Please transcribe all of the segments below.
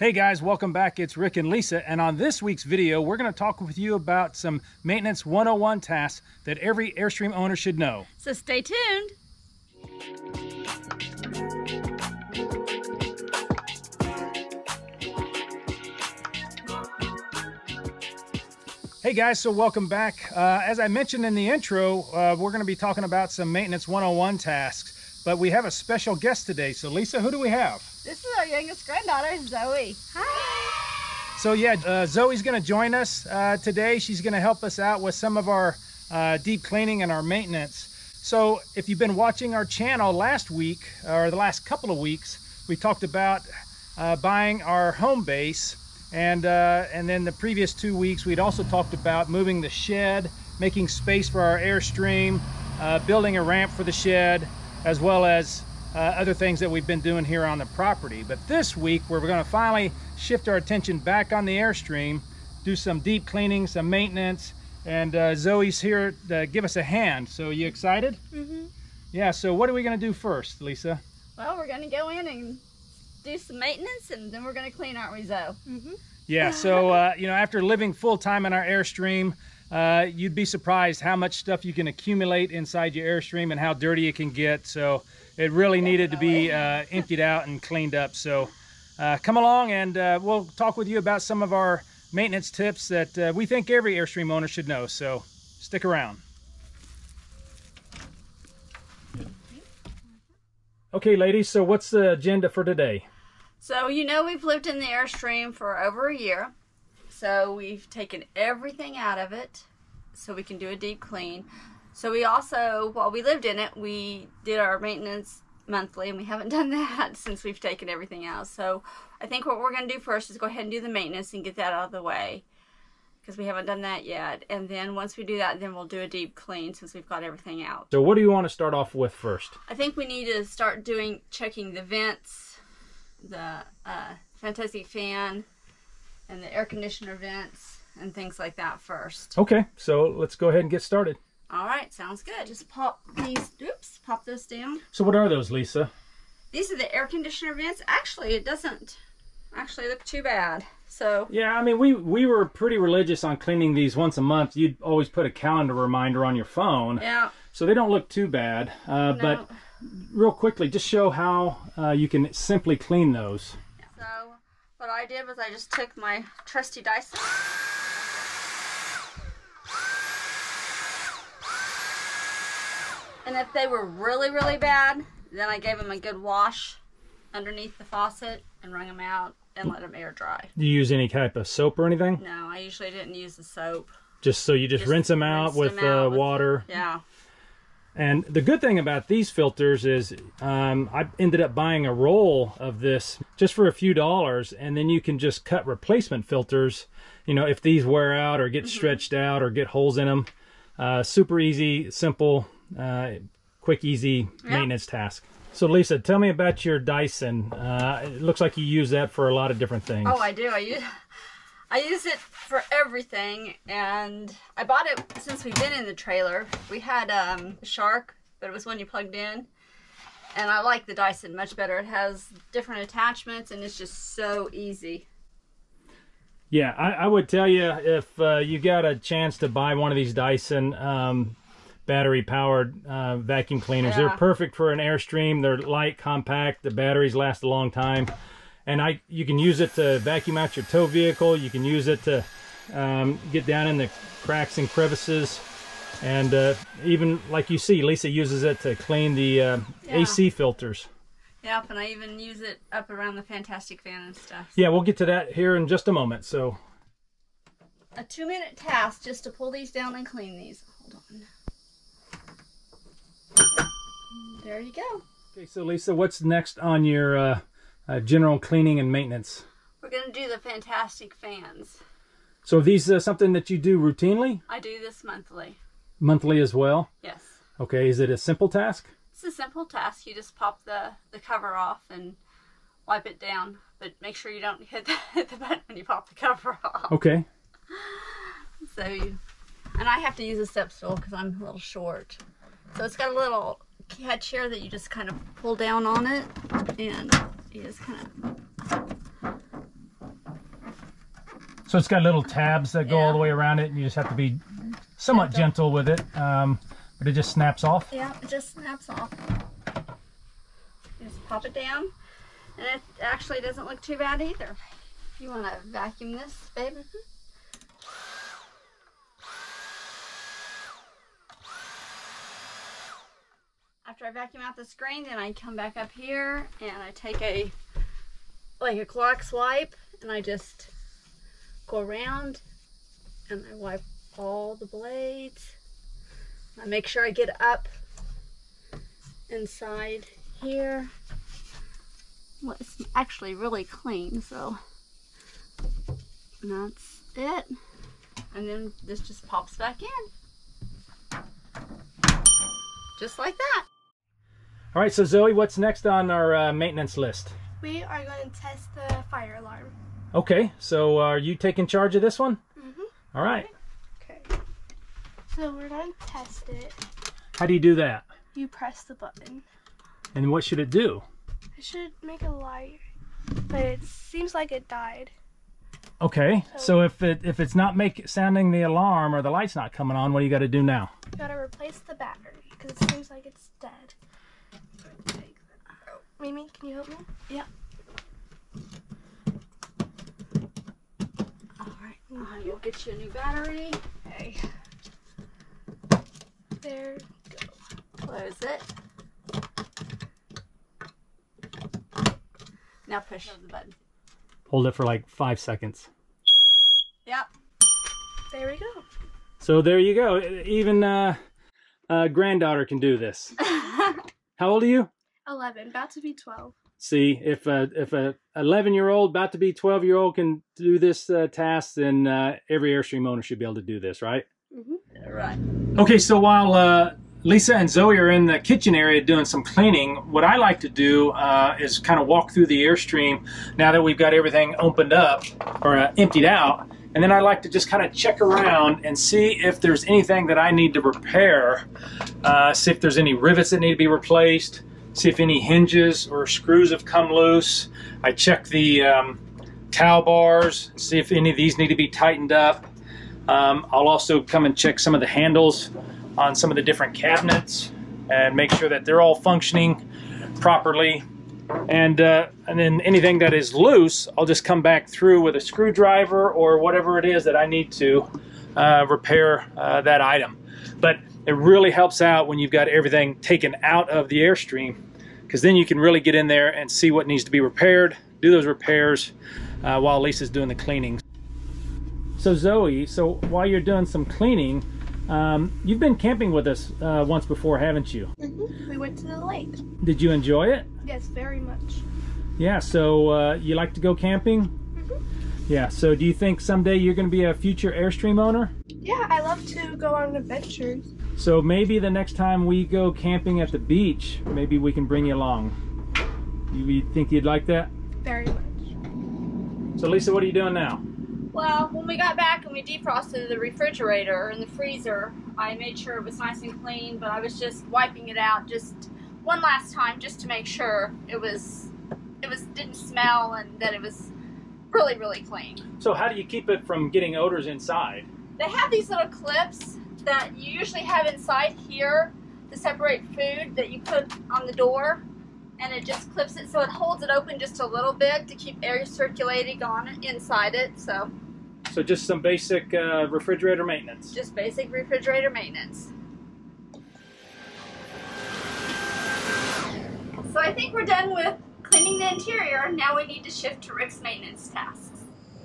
Hey guys, welcome back. It's Rick and Lisa, and on this week's video, we're going to talk with you about some maintenance 101 tasks that every Airstream owner should know. So stay tuned. Hey guys, so welcome back. As I mentioned in the intro, we're going to be talking about some maintenance 101 tasks, but we have a special guest today. So Lisa, who do we have? This is our youngest granddaughter, Zoe. Hi. So yeah, Zoe's going to join us today. She's going to help us out with some of our deep cleaning and our maintenance. So if you've been watching our channel last week, or the last couple of weeks, we talked about buying our home base. And then the previous 2 weeks, we'd also talked about moving the shed, making space for our Airstream, building a ramp for the shed, as well as other things that we've been doing here on the property. But this week, we're going to finally shift our attention back on the Airstream, do some deep cleaning, some maintenance, and Zoe's here to give us a hand. So you excited? Mm-hmm. Yeah, so what are we going to do first, Lisa? Well, we're going to go in and do some maintenance, and then we're going to clean, aren't we, Zoe? Mm-hmm. Yeah, so you know, after living full-time in our Airstream, you'd be surprised how much stuff you can accumulate inside your Airstream and how dirty it can get. So it really needed to be emptied out and cleaned up. So come along and we'll talk with you about some of our maintenance tips that we think every Airstream owner should know. So stick around. Okay, ladies, so what's the agenda for today? So, you know, we've lived in the Airstream for over a year. So we've taken everything out of it so we can do a deep clean. So we also, while we lived in it, we did our maintenance monthly, and we haven't done that since we've taken everything out. So I think what we're going to do first is go ahead and do the maintenance and get that out of the way, because we haven't done that yet. And then once we do that, then we'll do a deep clean since we've got everything out. So what do you want to start off with first? I think we need to start checking the vents, the fantastic fan, and the air conditioner vents, and things like that first. Okay, so let's go ahead and get started. All right, sounds good. Just pop these, pop those down. So what are those, Lisa? These are the air conditioner vents. Actually, it doesn't actually look too bad. So yeah, I mean, we were pretty religious on cleaning these once a month. You'd always put a calendar reminder on your phone. Yeah. So they don't look too bad. No. But real quickly, just show how you can simply clean those. So what I did was I just took my trusty Dyson. And if they were really, really bad, then I gave them a good wash underneath the faucet and wrung them out and let them air dry. Do you use any type of soap or anything? No, I usually didn't use the soap. Just so you just rinse them out with water? Yeah. And the good thing about these filters is I ended up buying a roll of this just for a few dollars, and then you can just cut replacement filters, you know, if these wear out or get stretched out or get holes in them. Super easy, simple, quick, easy maintenance task. So Lisa, tell me about your Dyson. It looks like you use that for a lot of different things. Oh, I do. I use it for everything, and I bought it since we've been in the trailer. We had a Shark, but it was one you plugged in, and I like the Dyson much better. It has different attachments, and it's just so easy. Yeah, I would tell you, if you got a chance to buy one of these Dyson battery-powered vacuum cleaners, they're perfect for an Airstream. They're light, compact, the batteries last a long time. And you can use it to vacuum out your tow vehicle. You can use it to get down in the cracks and crevices. And even, like you see, Lisa uses it to clean the AC filters. Yep, and I even use it up around the fantastic fan and stuff. Yeah, we'll get to that here in just a moment. So, a 2-minute task just to pull these down and clean these. Hold on. There you go. Okay, so Lisa, what's next on your general cleaning and maintenance? We're going to do the fantastic fans. So are these something that you do routinely? I do this monthly. Monthly as well? Yes. Okay, is it a simple task? It's a simple task. You just pop the cover off and wipe it down, but make sure you don't hit the button when you pop the cover off. Okay. So and I have to use a step stool because I'm a little short. So it's got a little catch here that you just kind of pull down on it, and you just kind of So it's got little tabs that go all the way around it, and you just have to be somewhat gentle with it, but it just snaps off? Yeah, it just snaps off. Just pop it down, and it actually doesn't look too bad either. You want to vacuum this, baby? After I vacuum out the screen, then I come back up here and I take a Clorox wipe, and I just go around and I wipe all the blades. I make sure I get up inside here. Well, it's actually really clean, so that's it. And then this just pops back in. Just like that. All right, so Zoe, what's next on our maintenance list? We are going to test the fire alarm. Okay, so are you taking charge of this one? Mm-hmm. All right. Okay. So we're going to test it. How do you do that? You press the button. And what should it do? It should make a light, but it seems like it died. Okay, so if it's not sounding the alarm or the light's not coming on, what do you got to do now? You got to replace the battery because it seems like it's dead. Mimi, can you help me? Yeah. Alright, I will get you a new battery. Okay. There you go. Close it. Now push the button. Hold it for like 5 seconds. Yep. There we go. So there you go. Even granddaughter can do this. How old are you? 11, about to be 12. See, if a 11-year-old, about to be 12-year-old can do this task, then every Airstream owner should be able to do this, right? Mm-hmm. Yeah, right. Okay, so while Lisa and Zoe are in the kitchen area doing some cleaning, what I like to do is kind of walk through the Airstream now that we've got everything opened up or emptied out, and then I like to just kind of check around and see if there's anything that I need to repair, see if there's any rivets that need to be replaced, see if any hinges or screws have come loose. I check the towel bars, see if any of these need to be tightened up. I'll also come and check some of the handles on some of the different cabinets and make sure that they're all functioning properly. And then anything that is loose, I'll just come back through with a screwdriver or whatever it is that I need to repair that item. But it really helps out when you've got everything taken out of the Airstream, because then you can really get in there and see what needs to be repaired, do those repairs while Lisa's doing the cleaning. So Zoe, while you're doing some cleaning, you've been camping with us once before, haven't you? Mm-hmm. We went to the lake. Did you enjoy it? Yes, very much. Yeah, so you like to go camping? Mm-hmm. Yeah, so do you think someday you're going to be a future Airstream owner? Yeah, I love to go on adventures. So maybe the next time we go camping at the beach, maybe we can bring you along. You think you'd like that? Very much. So Lisa, what are you doing now? Well, when we got back and we defrosted the refrigerator and the freezer, I made sure it was nice and clean, but I was just wiping it out just one last time just to make sure it didn't smell and that it was really, really clean. So how do you keep it from getting odors inside? They have these little clips that you usually have inside here to separate food that you put on the door, and it just clips it so it holds it open just a little bit to keep air circulating on it inside it. So just some basic refrigerator maintenance. Just basic refrigerator maintenance. So I think we're done with cleaning the interior. Now we need to shift to Rick's maintenance tasks.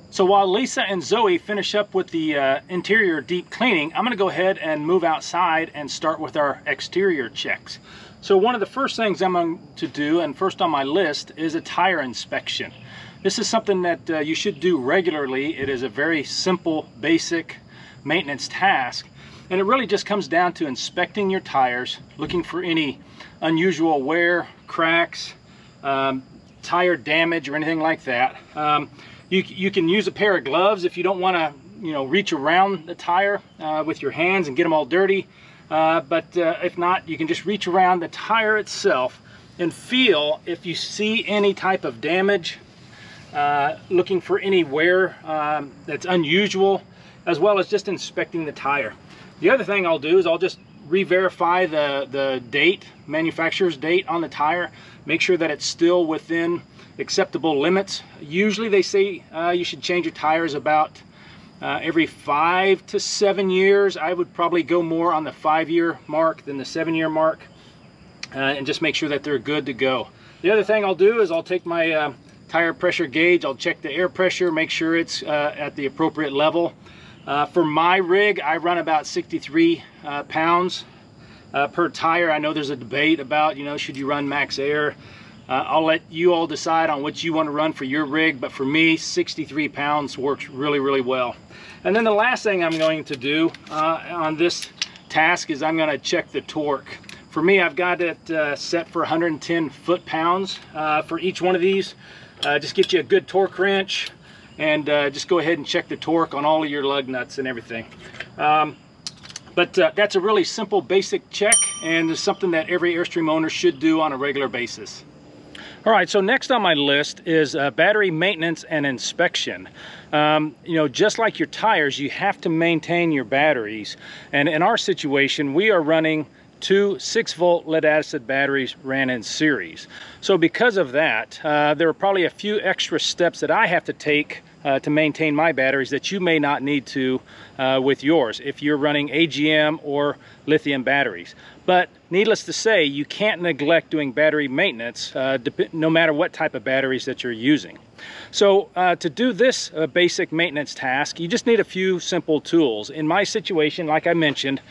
So while Lisa and Zoe finish up with the interior deep cleaning, I'm going to go ahead and move outside and start with our exterior checks. So one of the first things I'm going to do, and first on my list, is a tire inspection. This is something that you should do regularly. It is a very simple, basic maintenance task, and it really just comes down to inspecting your tires, looking for any unusual wear, cracks, tire damage, or anything like that. You can use a pair of gloves if you don't want to, reach around the tire with your hands and get them all dirty. But if not, you can just reach around the tire itself and feel if you see any type of damage, looking for any wear that's unusual, as well as just inspecting the tire. The other thing I'll do is I'll just re-verify the date, manufacturer's date on the tire, make sure that it's still within acceptable limits. Usually they say you should change your tires about every 5 to 7 years. I would probably go more on the 5-year mark than the 7-year mark, and just make sure that they're good to go. The other thing I'll do is I'll take my tire pressure gauge, I'll check the air pressure, make sure it's at the appropriate level. For my rig, I run about 63 pounds per tire. I know there's a debate about, should you run max air? I'll let you all decide on what you want to run for your rig, but for me, 63 pounds works really, really well. And then the last thing I'm going to do on this task is I'm going to check the torque. For me, I've got it set for 110 foot-pounds for each one of these. Just get you a good torque wrench, and just go ahead and check the torque on all of your lug nuts and everything. But that's a really simple, basic check, and it's something that every Airstream owner should do on a regular basis. All right, so next on my list is battery maintenance and inspection. Just like your tires, you have to maintain your batteries. And in our situation, we are running 2 6-volt lead-acid batteries ran in series. So because of that, there are probably a few extra steps that I have to take to maintain my batteries that you may not need to with yours if you're running AGM or lithium batteries. But needless to say, you can't neglect doing battery maintenance no matter what type of batteries that you're using. So to do this basic maintenance task, you just need a few simple tools. In my situation, like I mentioned,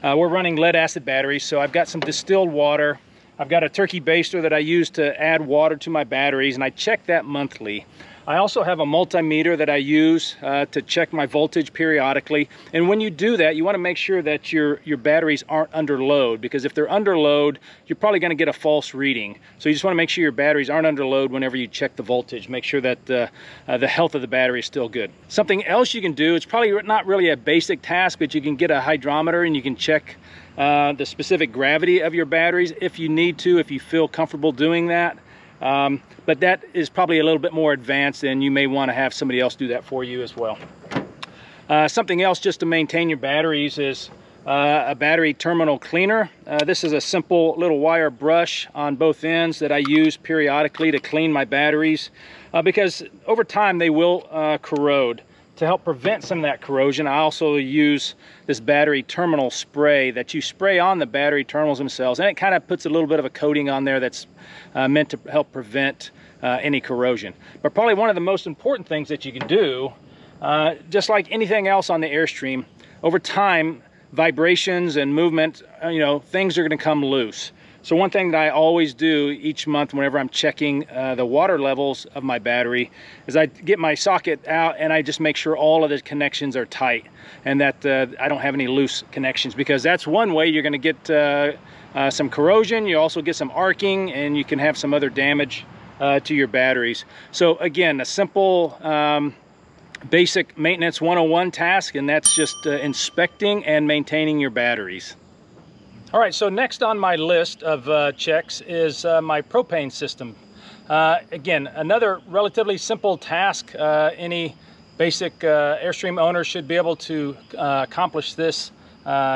we're running lead-acid batteries, so I've got some distilled water. I've got a turkey baster that I use to add water to my batteries, and I check that monthly. I also have a multimeter that I use to check my voltage periodically. And when you do that, you want to make sure that your batteries aren't under load, because if they're under load, you're probably going to get a false reading. So you just want to make sure your batteries aren't under load whenever you check the voltage. Make sure that the health of the battery is still good. Something else you can do, it's probably not really a basic task, but you can get a hydrometer and you can check the specific gravity of your batteries if you need to, if you feel comfortable doing that. But that is probably a little bit more advanced, and you may want to have somebody else do that for you as well. Something else just to maintain your batteries is a battery terminal cleaner. This is a simple little wire brush on both ends that I use periodically to clean my batteries, because over time they will corrode. To help prevent some of that corrosion, I also use this battery terminal spray that you spray on the battery terminals themselves, and it kind of puts a little bit of a coating on there that's meant to help prevent any corrosion. But probably one of the most important things that you can do, just like anything else on the Airstream, over time, vibrations and movement, things are going to come loose. So one thing that I always do each month whenever I'm checking the water levels of my battery is I get my socket out and I just make sure all of the connections are tight and that I don't have any loose connections, because that's one way you're going to get some corrosion. You also get some arcing, and you can have some other damage to your batteries. So again, a simple basic maintenance 101 task, and that's just inspecting and maintaining your batteries. All right, so next on my list of checks is my propane system. Again, another relatively simple task. Any basic Airstream owner should be able to accomplish this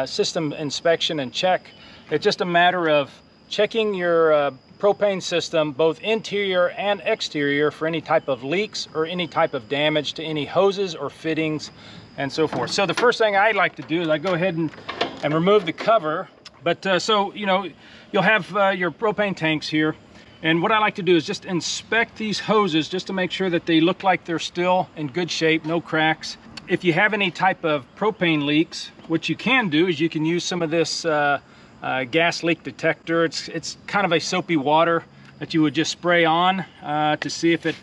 system inspection and check. It's just a matter of checking your propane system, both interior and exterior, for any type of leaks or any type of damage to any hoses or fittings and so forth. So the first thing I like to do is I go ahead and remove the cover. But so, you'll have your propane tanks here, and what I like to do is just inspect these hoses just to make sure that they look like they're still in good shape, no cracks. If you have any type of propane leaks, what you can do is you can use some of this gas leak detector. It's kind of a soapy water that you would just spray on to see if it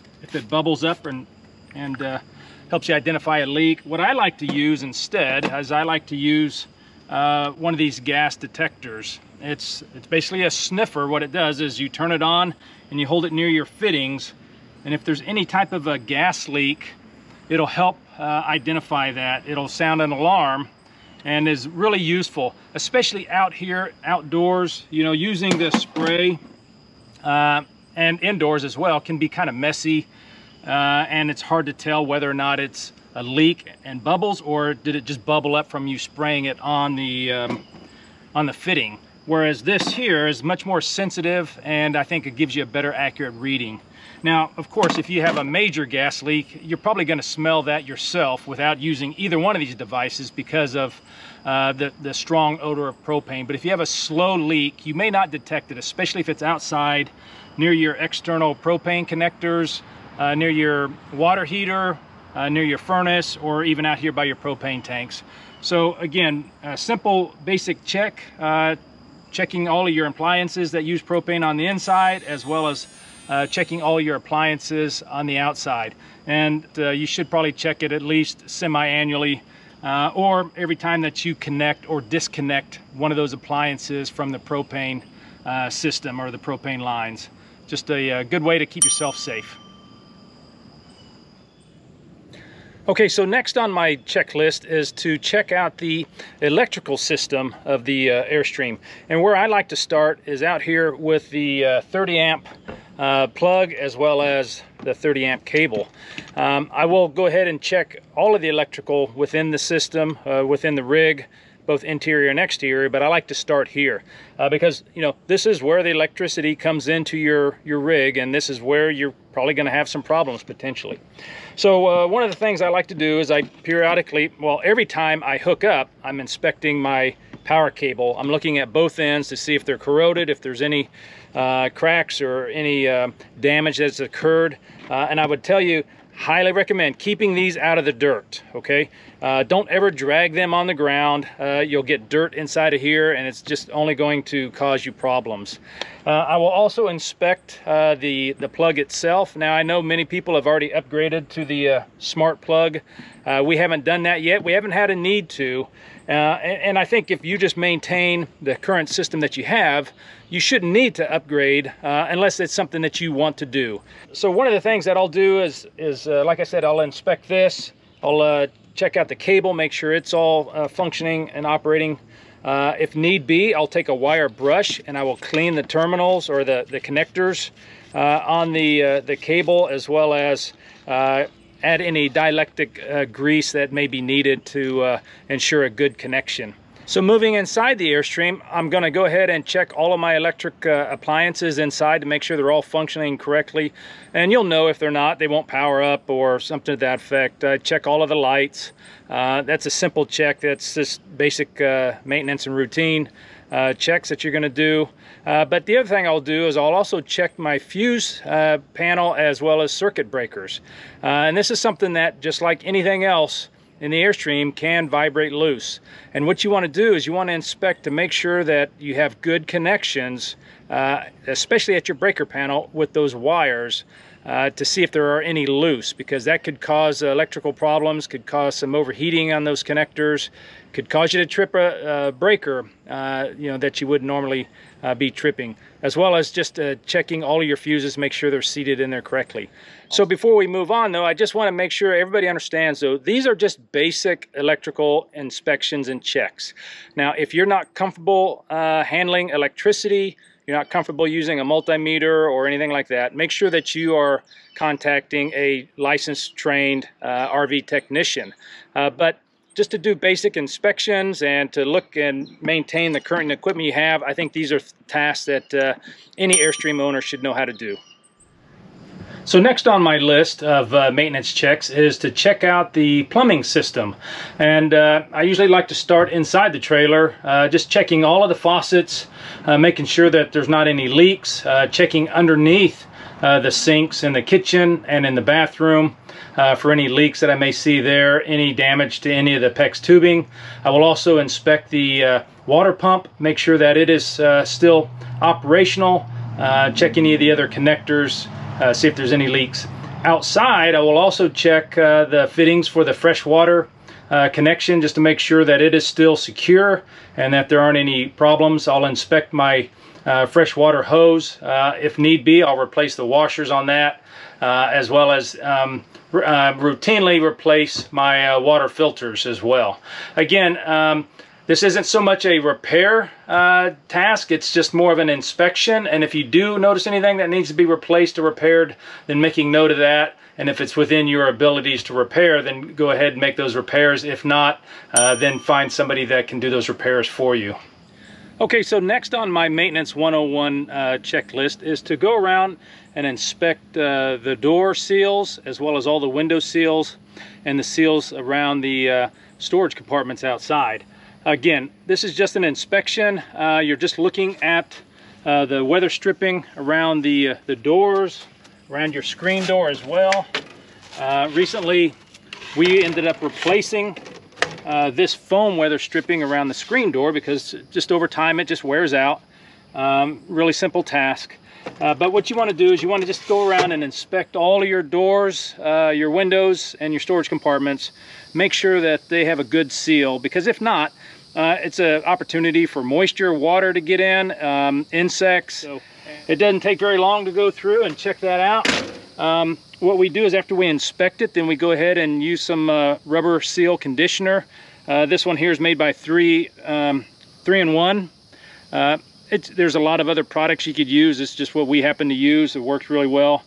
bubbles up and helps you identify a leak. What I like to use instead is I like to use one of these gas detectors. It's basically a sniffer. What it does is you turn it on and you hold it near your fittings, and if there's any type of a gas leak, it'll help identify that. It'll sound an alarm and is really useful, especially out here outdoors. Using this spray and indoors as well can be kind of messy. and it's hard to tell whether or not it's a leak and bubbles, or did it just bubble up from you spraying it on the fitting. Whereas this here is much more sensitive, and I think it gives you a better accurate reading. Now, of course, if you have a major gas leak, you're probably going to smell that yourself without using either one of these devices because of the strong odor of propane. But if you have a slow leak, you may not detect it, especially if it's outside near your external propane connectors, near your water heater, near your furnace, or even out here by your propane tanks. So again, a simple basic check, checking all of your appliances that use propane on the inside, as well as checking all your appliances on the outside. And you should probably check it at least semi-annually, or every time that you connect or disconnect one of those appliances from the propane system or the propane lines. Just a good way to keep yourself safe. Okay, so next on my checklist is to check out the electrical system of the AIRSTREAM. And where I like to start is out here with the 30 amp plug, as well as the 30 amp cable. I will go ahead and check all of the electrical within the system, within the rig, both interior and exterior, but I like to start here because, you know, this is where the electricity comes into your rig, and this is where you're probably going to have some problems potentially. So one of the things I like to do is I periodically, well, every time I hook up, I'm inspecting my power cable. I'm looking at both ends to see if they're corroded, if there's any cracks or any damage that's occurred. And I would tell you, highly recommend keeping these out of the dirt, okay? Don't ever drag them on the ground. You'll get dirt inside of here, and it's just only going to cause you problems. I will also inspect the plug itself. Now, I know many people have already upgraded to the smart plug. We haven't done that yet. We haven't had a need to. And I think if you just maintain the current system that you have, you shouldn't need to upgrade unless it's something that you want to do. So one of the things that I'll do is like I said, I'll inspect this. I'll check out the cable, make sure it's all functioning and operating. If need be, I'll take a wire brush and I will clean the terminals or the connectors on the cable, as well as add any dielectric grease that may be needed to ensure a good connection. So moving inside the AIRSTREAM, I'm going to go ahead and check all of my electric appliances inside to make sure they're all functioning correctly. And you'll know if they're not, they won't power up or something to that effect. Check all of the lights. That's a simple check. That's just basic maintenance and routine checks that you're going to do. But the other thing I'll do is I'll also check my fuse panel as well as circuit breakers. And this is something that, just like anything else in the AIRSTREAM, can vibrate loose. And what you want to do is you want to inspect to make sure that you have good connections, especially at your breaker panel with those wires, to see if there are any loose, because that could cause electrical problems, could cause some overheating on those connectors, could cause you to trip a breaker you know, that you would normally be tripping, as well as just checking all of your fuses, make sure they're seated in there correctly. So before we move on though, I just want to make sure everybody understands though, these are just basic electrical inspections and checks. Now, if you're not comfortable handling electricity, you're not comfortable using a multimeter or anything like that, make sure that you are contacting a licensed, trained RV technician. But just to do basic inspections and to look and maintain the current equipment you have, I think these are tasks that any AIRSTREAM owner should know how to do. So next on my list of maintenance checks is to check out the plumbing system. And I usually like to start inside the trailer, just checking all of the faucets, making sure that there's not any leaks, checking underneath the sinks in the kitchen and in the bathroom for any leaks that I may see there, any damage to any of the PEX tubing. I will also inspect the water pump, make sure that it is still operational, check any of the other connectors, see if there's any leaks. Outside, I will also check the fittings for the fresh water connection, just to make sure that it is still secure and that there aren't any problems. I'll inspect my freshwater hose. If need be, I'll replace the washers on that, as well as routinely replace my water filters as well. Again, This isn't so much a repair task, it's just more of an inspection. And if you do notice anything that needs to be replaced or repaired, then making note of that. And if it's within your abilities to repair, then go ahead and make those repairs. If not, then find somebody that can do those repairs for you. Okay, so next on my Maintenance 101 checklist is to go around and inspect the door seals, as well as all the window seals and the seals around the storage compartments outside. Again, this is just an inspection. You're just looking at the weather stripping around the doors, around your screen door as well. Recently, we ended up replacing this foam weather stripping around the screen door because just over time it just wears out. Really simple task. But what you want to do is you want to just go around and inspect all of your doors, your windows, and your storage compartments. Make sure that they have a good seal, because if not, it's an opportunity for moisture, water to get in, insects. So it doesn't take very long to go through and check that out. What we do is after we inspect it, then we go ahead and use some rubber seal conditioner. This one here is made by 3-in-1. There's a lot of other products you could use. It's just what we happen to use. It works really well.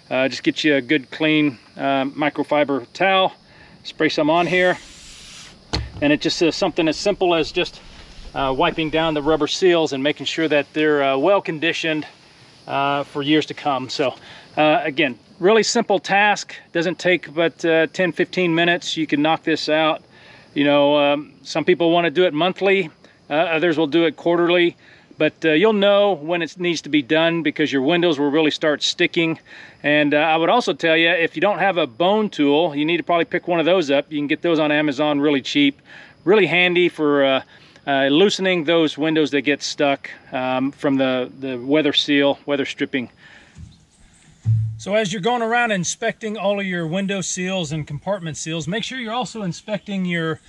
Just get you a good clean microfiber towel, spray some on here, and it just is something as simple as just wiping down the rubber seals and making sure that they're well conditioned for years to come. So again, really simple task. Doesn't take but 10-15 minutes. You can knock this out. You know, some people want to do it monthly, others will do it quarterly. But you'll know when it needs to be done, because your windows will really start sticking. And I would also tell you, if you don't have a bone tool, you need to probably pick one of those up. You can get those on Amazon really cheap. Really handy for loosening those windows that get stuck from the weather seal, weather stripping. So as you're going around inspecting all of your window seals and compartment seals, make sure you're also inspecting your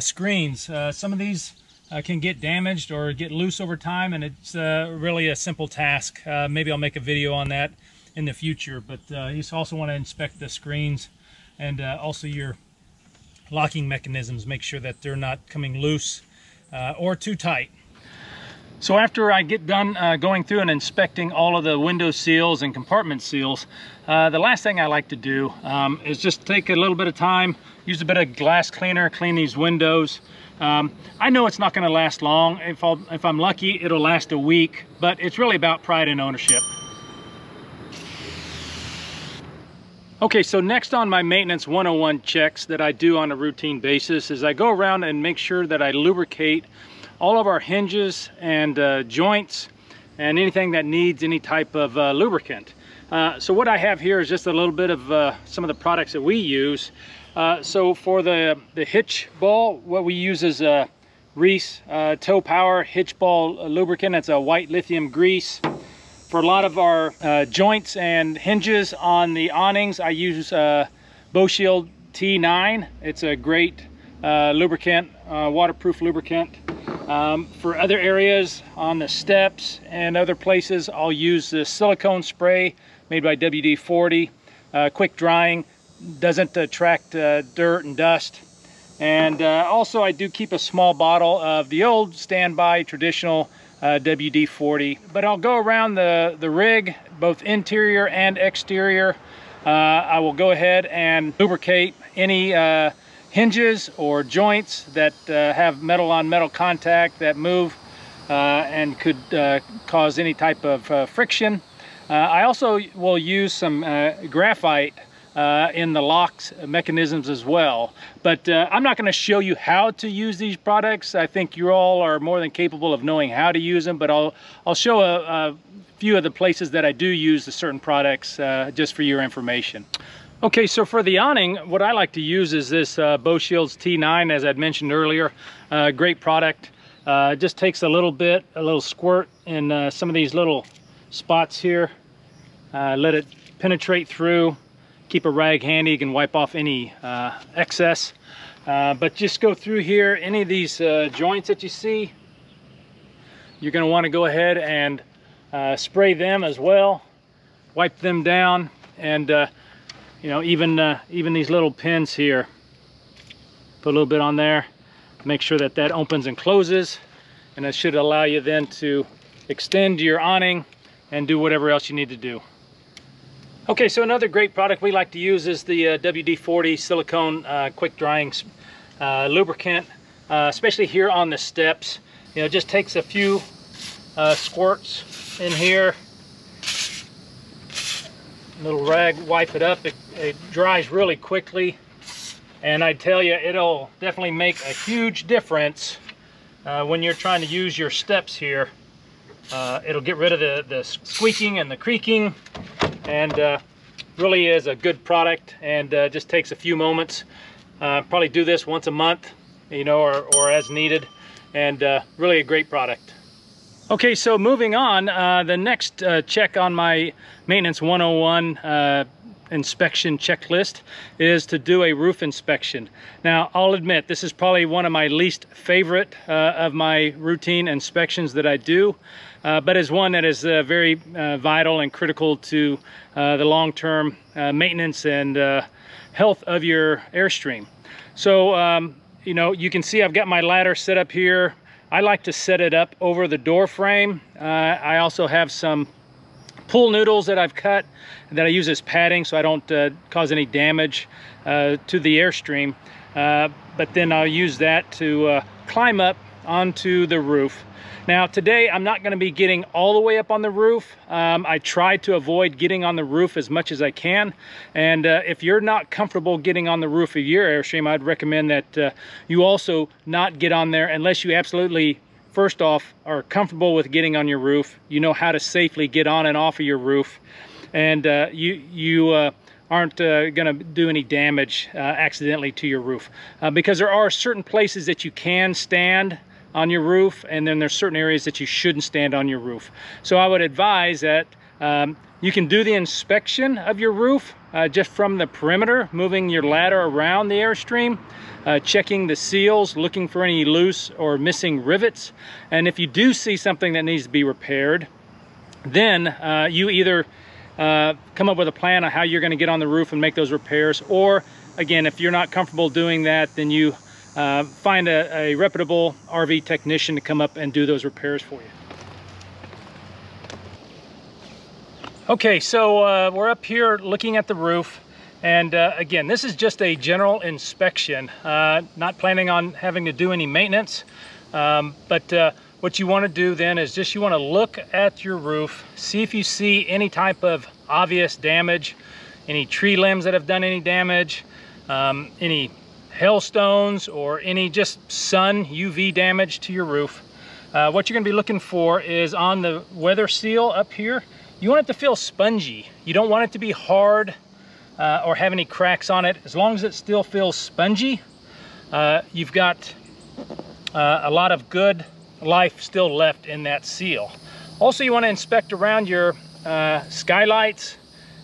screens. Some of these can get damaged or get loose over time, and it's really a simple task. Maybe I'll make a video on that in the future, but you also want to inspect the screens and also your locking mechanisms. Make sure that they're not coming loose or too tight. So after I get done going through and inspecting all of the window seals and compartment seals, the last thing I like to do is just take a little bit of time, use a bit of glass cleaner, clean these windows. I know it's not going to last long. If I'm lucky, it'll last a week, but it's really about pride and ownership. Okay, so next on my Maintenance 101 checks that I do on a routine basis is I go around and make sure that I lubricate all of our hinges and joints and anything that needs any type of lubricant. So what I have here is just a little bit of some of the products that we use. So for the hitch ball, what we use is a Reese Tow Power hitch ball lubricant. It's a white lithium grease. For a lot of our joints and hinges on the awnings, I use BoShield T9. It's a great lubricant, waterproof lubricant. For other areas on the steps and other places, I'll use the silicone spray made by WD-40. Quick drying, doesn't attract dirt and dust. And also I do keep a small bottle of the old standby traditional WD-40. But I'll go around the rig, both interior and exterior. I will go ahead and lubricate any hinges or joints that have metal on metal contact that move and could cause any type of friction. I also will use some graphite in the locks mechanisms as well. But I'm not going to show you how to use these products. I think you all are more than capable of knowing how to use them, but I'll show a few of the places that I do use the certain products just for your information. Okay, so for the awning, what I like to use is this BoShield T9, as I'd mentioned earlier. Great product. Just takes a little squirt in some of these little spots here. Let it penetrate through. Keep a rag handy, you can wipe off any excess. But just go through here, any of these joints that you see, you're going to want to go ahead and spray them as well. Wipe them down, and you know, even these little pins here, put a little bit on there. Make sure that that opens and closes, and that should allow you then to extend your awning and do whatever else you need to do. Okay, so another great product we like to use is the WD-40 silicone quick drying lubricant, especially here on the steps. You know, it just takes a few squirts in here. A little rag, wipe it up. It dries really quickly, and I tell you, it'll definitely make a huge difference when you're trying to use your steps here. It'll get rid of the squeaking and the creaking, and really is a good product, and just takes a few moments. Probably do this once a month, you know, or as needed, and really a great product. Okay, so moving on, the next check on my Maintenance 101 inspection checklist is to do a roof inspection. Now, I'll admit, this is probably one of my least favorite of my routine inspections that I do, but is one that is very vital and critical to the long-term maintenance and health of your Airstream. So, you know, you can see I've got my ladder set up here. I like to set it up over the door frame. I also have some pool noodles that I've cut that I use as padding so I don't cause any damage to the Airstream. But then I'll use that to climb up onto the roof. Now today I'm not going to be getting all the way up on the roof. I try to avoid getting on the roof as much as I can, and if you're not comfortable getting on the roof of your Airstream, I'd recommend that you also not get on there unless you absolutely, first off, are comfortable with getting on your roof. You know how to safely get on and off of your roof, and you aren't going to do any damage accidentally to your roof, because there are certain places that you can stand on your roof, and then there's certain areas that you shouldn't stand on your roof. So I would advise that you can do the inspection of your roof just from the perimeter, moving your ladder around the Airstream, checking the seals, looking for any loose or missing rivets. And if you do see something that needs to be repaired, then you either come up with a plan on how you're going to get on the roof and make those repairs, or again, if you're not comfortable doing that, then you find a reputable RV technician to come up and do those repairs for you. Okay, so we're up here looking at the roof, and again, this is just a general inspection, not planning on having to do any maintenance, but what you want to do then is just you want to look at your roof, see if you see any type of obvious damage, any tree limbs that have done any damage, any hailstones, or any just sun UV damage to your roof. What you're going to be looking for is on the weather seal up here. You want it to feel spongy. You don't want it to be hard or have any cracks on it. As long as it still feels spongy, you've got a lot of good life still left in that seal. Also, you want to inspect around your skylights,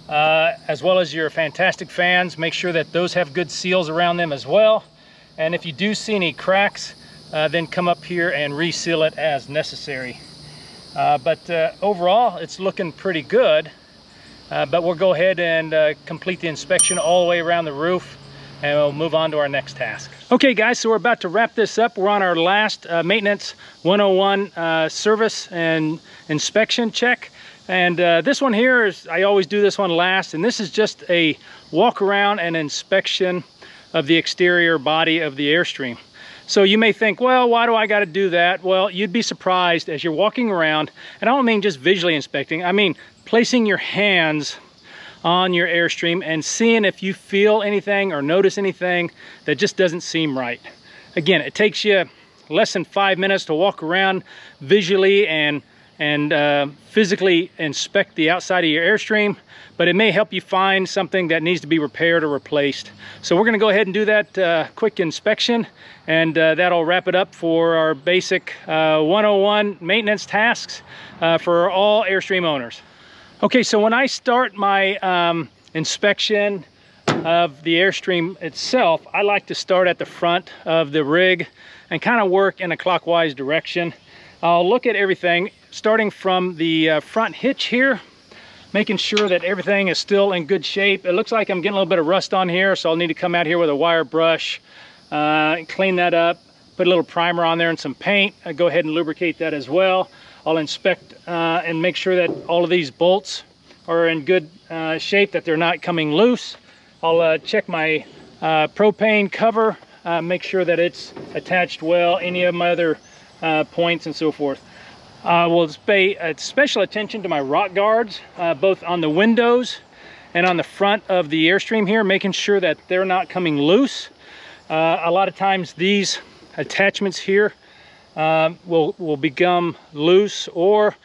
as well as your fantastic fans. Make sure that those have good seals around them as well. And if you do see any cracks, then come up here and reseal it as necessary. But overall, it's looking pretty good. But we'll go ahead and complete the inspection all the way around the roof, and we'll move on to our next task. Okay guys, so we're about to wrap this up. We're on our last Maintenance 101 service and inspection check. And this one here is, I always do this one last, and this is just a walk around and inspection of the exterior body of the Airstream. So you may think, well, why do I got to do that? Well, you'd be surprised as you're walking around, and I don't mean just visually inspecting, I mean placing your hands on your Airstream and seeing if you feel anything or notice anything that just doesn't seem right. Again, it takes you less than 5 minutes to walk around visually and physically inspect the outside of your Airstream, but it may help you find something that needs to be repaired or replaced. So we're going to go ahead and do that quick inspection, and that'll wrap it up for our basic 101 maintenance tasks for all Airstream owners. Okay, so when I start my inspection of the Airstream itself, I like to start at the front of the rig and kind of work in a clockwise direction. I'll look at everything starting from the front hitch here, making sure that everything is still in good shape. It looks like I'm getting a little bit of rust on here, so I'll need to come out here with a wire brush, clean that up, put a little primer on there and some paint. I go ahead and lubricate that as well. I'll inspect and make sure that all of these bolts are in good shape, that they're not coming loose. I'll check my propane cover, make sure that it's attached well, any of my other points and so forth. We'll pay special attention to my rock guards, both on the windows and on the front of the Airstream here, making sure that they're not coming loose. A lot of times these attachments here will become loose or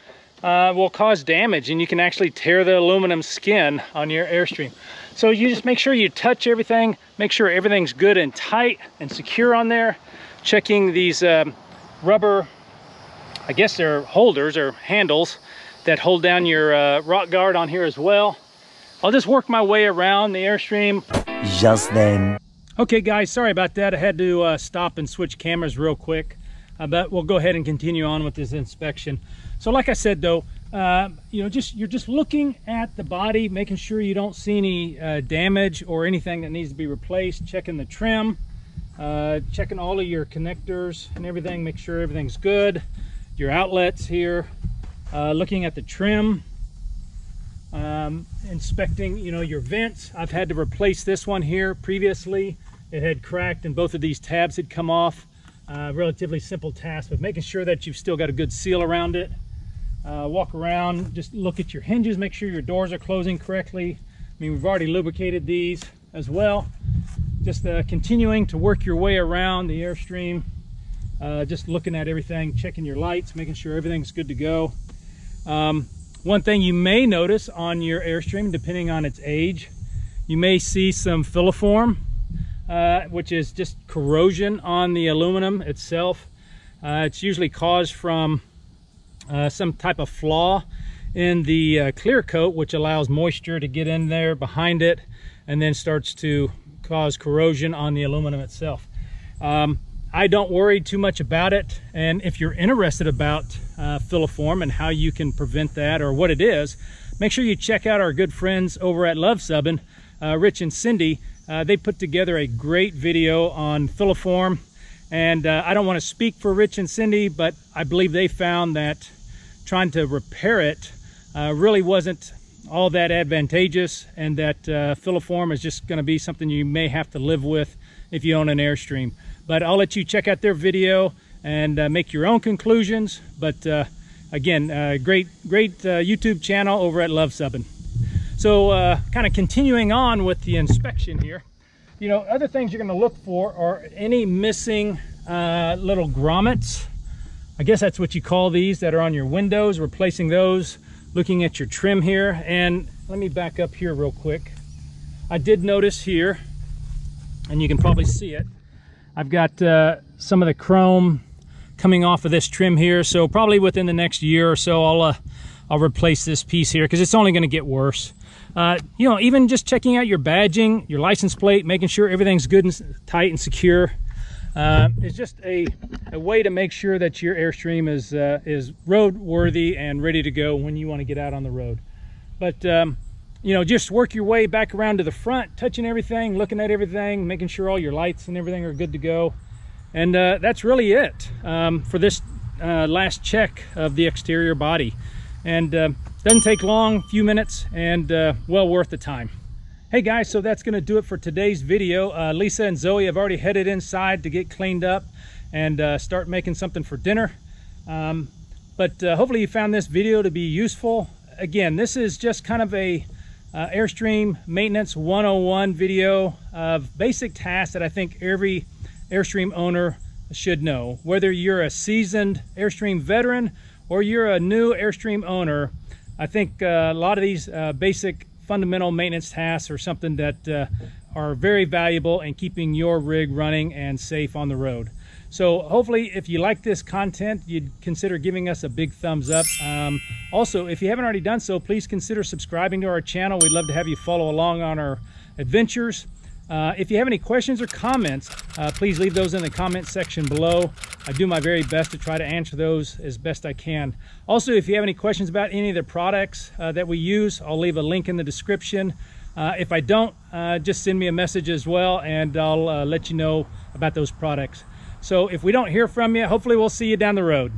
will cause damage, and you can actually tear the aluminum skin on your Airstream. So you just make sure you touch everything, make sure everything's good and tight and secure on there. Checking these rubber, I guess they're holders or handles that hold down your rock guard on here as well. I'll just work my way around the Airstream. Just then. Okay guys, sorry about that. I had to stop and switch cameras real quick, but we'll go ahead and continue on with this inspection. So like I said though, you know, you're just looking at the body, making sure you don't see any damage or anything that needs to be replaced, checking the trim, checking all of your connectors and everything, make sure everything's good. Your outlets here, looking at the trim, inspecting, you know, your vents. I've had to replace this one here previously. It had cracked and both of these tabs had come off. Relatively simple task, but making sure that you've still got a good seal around it. Walk around, just look at your hinges, make sure your doors are closing correctly. I mean, we've already lubricated these as well. Just continuing to work your way around the Airstream, just looking at everything, checking your lights, making sure everything's good to go. One thing you may notice on your Airstream, depending on its age, you may see some filiform, which is just corrosion on the aluminum itself. It's usually caused from some type of flaw in the clear coat, which allows moisture to get in there behind it and then starts to cause corrosion on the aluminum itself. I don't worry too much about it, and if you're interested about filiform and how you can prevent that or what it is, make sure you check out our good friends over at Love Subbin', Rich and Cindy. They put together a great video on filiform, and I don't want to speak for Rich and Cindy, but I believe they found that trying to repair it really wasn't all that advantageous, and that filiform is just going to be something you may have to live with if you own an Airstream. But I'll let you check out their video and make your own conclusions. But again, great YouTube channel over at Love Subbin'. So kind of continuing on with the inspection here, you know, other things you're going to look for are any missing little grommets. I guess that's what you call these that are on your windows, replacing those, looking at your trim here. And let me back up here real quick. I did notice here, and you can probably see it, I've got some of the chrome coming off of this trim here, so probably within the next year or so I'll replace this piece here, because it's only going to get worse. You know, even just checking out your badging, your license plate, making sure everything's good and tight and secure. It's just a way to make sure that your Airstream is roadworthy and ready to go when you want to get out on the road. But you know, just work your way back around to the front, touching everything, looking at everything, making sure all your lights and everything are good to go. And that's really it for this last check of the exterior body. And doesn't take long, few minutes, and well worth the time. Hey guys, so that's gonna do it for today's video. Lisa and Zoe have already headed inside to get cleaned up and start making something for dinner. But hopefully you found this video to be useful. Again, this is just kind of a Airstream Maintenance 101 video of basic tasks that I think every Airstream owner should know. Whether you're a seasoned Airstream veteran or you're a new Airstream owner, I think a lot of these basic fundamental maintenance tasks are something that are very valuable in keeping your rig running and safe on the road. So hopefully if you like this content, you'd consider giving us a big thumbs up. Also, if you haven't already done so, please consider subscribing to our channel. We'd love to have you follow along on our adventures. If you have any questions or comments, please leave those in the comment section below. I do my very best to try to answer those as best I can. Also, if you have any questions about any of the products that we use, I'll leave a link in the description. If I don't, just send me a message as well, and I'll let you know about those products. So if we don't hear from you, hopefully we'll see you down the road.